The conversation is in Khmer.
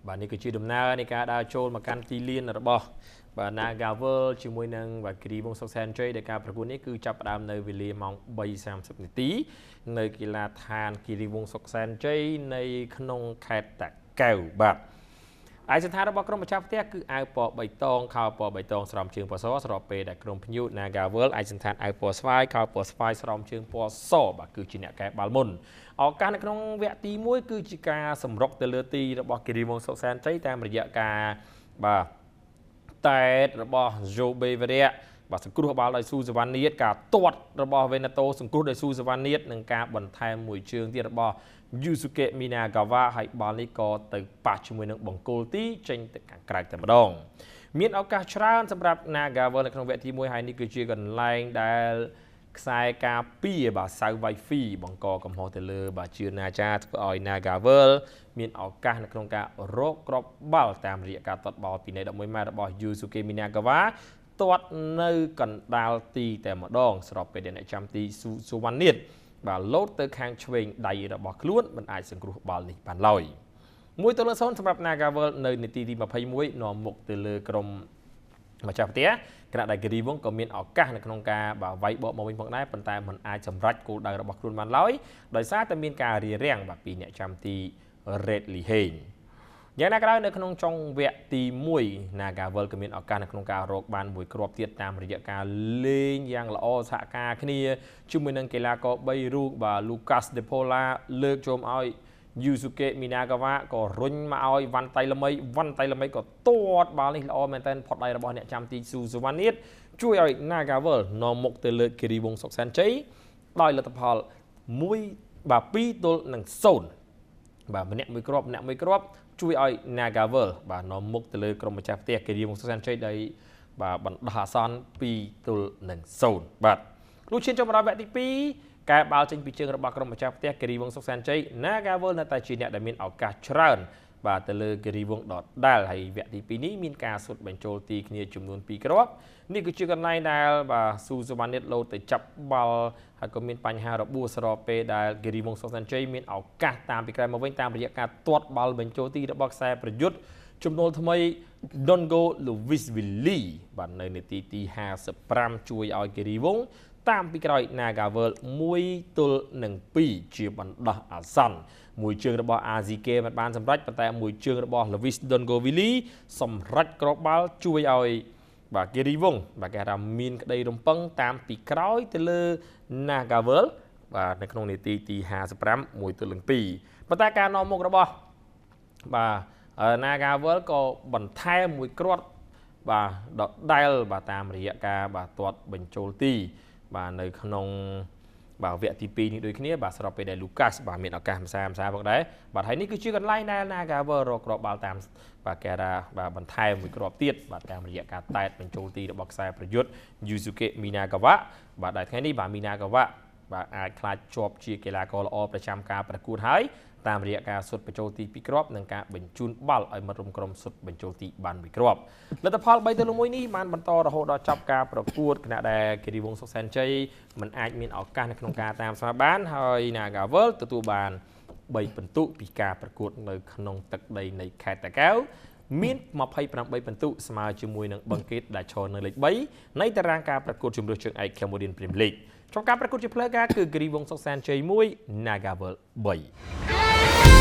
បាទនេះគឺជាដំណើរនៃការដើរចូលមកកាន់ទីលានរបស់បាទ Nagavel ជាមួយនឹងបាទគិរីវង្សសុកសែនជ័យដែលការប្រកួតនេះគឺចាប់ផ្ដើមនៅវេលាម៉ោង 3:30 នាទីនៅកីឡាដ្ឋានគិរីវង្សសុកសែនជ័យនៅក្នុងខេត្តតាកែវបាទឯកសណ្ឋានរបស់ក្រុមម្ចាស់ផ្ទះគឺអាវពណ៌បៃតងខោពណ៌បៃតងស្រោមជើងពណ៌សស្របពេលដែលក្រុមភ្ញៀវ Nagavel ឯកសណ្ឋានអាវពណ៌ស្វាយខោពណ៌ស្វាយស្រោមជើងពណ៌សបាទគឺជាអ្នកកែបាល់មុនឱកាសនៅក្នុងវគ្គទី1គឺជាការសម្រុកទៅលើទីរបស់គិរីវង្សសុកសែនជ័យតាមរយៈការបាទតែតរបស់ Jobe Veria បាទសង្គ្រោះបាល់ដោយស៊ូសវណ្ណៀតការទាត់របស់ Venato សង្គ្រោះដោយស៊ូសវណ្ណៀតនិងការបន្ថែមមួយជើងទៀតរបស់ Yusuke Minagawa ហើយបាល់នេះក៏ទៅប៉ះជាមួយនឹងបង្គោលទីចេញទៅខាងក្រៅតែម្ដងមានឱកាសច្រើនសម្រាប់ Nagavel នៅក្នុងវគ្គទី1ហើយនេះគឺជាកន្លែងដែលខ្សែការពារបាទសៅវ៉ៃហ្វីបង្កកំហុសទៅលើបាទជឿណាចាធ្វើឲ្យ Nagavel មានឱកាសនៅក្នុងការរកគ្រាប់បាល់តាមរយៈការទាត់បាល់ពីនៃ11ម៉ែត្ររបស់ Yusuke Minagawa ទាត់នៅកណ្ដាលទីតែម្ដងស្របពេលដែលអ្នកចាំទីសុវណ្ណៀតបាទលោតទៅខាងឆ្វេងដៃរបស់ខ្លួនមិនអាចសង្គ្រោះបាល់នេះបានឡើយ1-0សម្រាប់ Nagavel នៅនាទីទី21នាំមុខទៅលើក្រុមម្ចាស់ផ្ទះគណៈដែលគិរីវង្សក៏មានឱកាសនៅក្នុងការបាទវាយបកមកវិញផងដែរប៉ុន្តែមិនអាចសម្រេចគោលដៅរបស់ខ្លួនបានឡើយដោយសារតែមានការរារាំងបាទពីអ្នកចាំទី Red Liheng យ៉ាងណាក៏ដោយនៅក្នុងចុងវគ្គទី1 Nagavel ក៏មានឱកាសនៅក្នុងការរកបានមួយគ្រាប់ទៀតតាមរយៈការលេងយ៉ាងល្អសហការគ្នាជាមួយនឹងកីឡាករ3រូបបាទ Lucas De Paula លើកជើងឲ្យ Yusuke Minagawa ក៏រុញមកឲ្យវ៉ាន់តៃល្មីក៏ទាត់បាល់នេះល្អមែនទែនផុតដៃរបស់អ្នកចាំទីស៊ូសវណ្ណៀតជួយឲ្យ Nagavel នាំមុខទៅលើគិរីវង្សសុកសែនជ័យដោយលទ្ធផល2-0បាទម្នាក់មួយគ្រាប់ជួយឲ្យ Nagavel បាទនាំមុខទៅលើក្រុមម្ចាស់ផ្ទះគិរីវង្សសុកសែនជ័យដោយបាទបណ្ដោះអាសន្ន2-0បាទលុះឈានចូលមកដល់វគ្គទី2កែបាល់ចេញពីជើងរបស់ក្រុមម្ចាស់ផ្ទះគិរីវង្សសុកសែនជ័យ Nagavel នៅតែជាអ្នកដែលមានឱកាសច្រើនបាទទៅលើគិរីវង្សដដែលហើយវគ្គទី2នេះមានការសុទ្ធបញ្ចូលទីគ្នាចំនួន2គ្រាប់នេះគឺជាកន្លែងដែលបាទស៊ូសវណ្ណៀតលោតទៅចាប់បាល់ហើយក៏មានបញ្ហារបួសស្របពេលដែលគិរីវង្សសុកសែនជ័យមានឱកាសតាមពីក្រោយមកវិញតាមរយៈការទាត់បាល់បញ្ចូលទីរបស់ខ្សែប្រយុទ្ធចំណូលថ្មី Dongo Luis Willy បាទនៅនាទីទី55ជួយឲ្យគិរីវង្សតាមពីក្រោយ Nagavel 1-2ជាបណ្ដោះអាសន្នមួយជើងរបស់ Azike មិនបានសម្រេចប៉ុន្តែមួយជើងរបស់ Luis Dongo Willy សម្រេចគ្រាប់បាល់ជួយឲ្យបាទគិរីវង្សបាទគេថាមានក្តីរំពឹងតាមពីក្រោយទៅលើ Nagavel បាទនៅក្នុងនាទីទី55 1-2ប៉ុន្តែការនាំមុខរបស់បាទ Nagavel ក៏បន្ថែមមួយគ្រាប់បាទដដែលបាទតាមរយៈការបាទទាត់បញ្ចូលទីបាទនៅក្នុងបាទវគ្គទី2នេះដូចគ្នាបាទស្របពេលដែល Lucas បាទមានឱកាសមសាផងដែរបាទហើយនេះគឺជាកន្លែងដែល Nagavel រកគ្រាប់បាល់តាមបាទគេថាបាទបន្ថែមមួយគ្រាប់ទៀតបាទតាមរយៈការតែតបញ្ចូលទីរបស់ខ្សែប្រយុទ្ធ Yusuke Minagawa បាទដែលថ្ងៃនេះបាទ Minagawa បាទអាចខ្លាចជាប់ជាកីឡាករល្អប្រចាំការប្រកួតហើយតាមរយៈការសុទ្ធបញ្ចូលទី2គ្រាប់និងការបញ្ជូនបាល់ឲ្យមិត្តរួមក្រុមសុទ្ធបញ្ចូលទីបាន1គ្រាប់លទ្ធផល3-1នេះបានបន្តរហូតដល់ចប់ការប្រកួតគណៈដែលគិរីវង្សសុកសែនជ័យមិនអាចមានឱកាសនៅក្នុងការតាមស្មើបានហើយ Nagavel ទទួលបាន3ពិន្ទុពីការប្រកួតនៅក្នុងទឹកដីនៃខេត្តតាកែវមាន28ពិន្ទុស្មើជាមួយនឹងបឹងកេតដែលឈរនៅលេខ3នៃតារាងការប្រកួតជម្រើសជើងឯក Cambodian Premier League trongការប្រកួតជាផ្លូវការគឺគិរីវង្សសុកសែនជ័យ1 Nagavel 3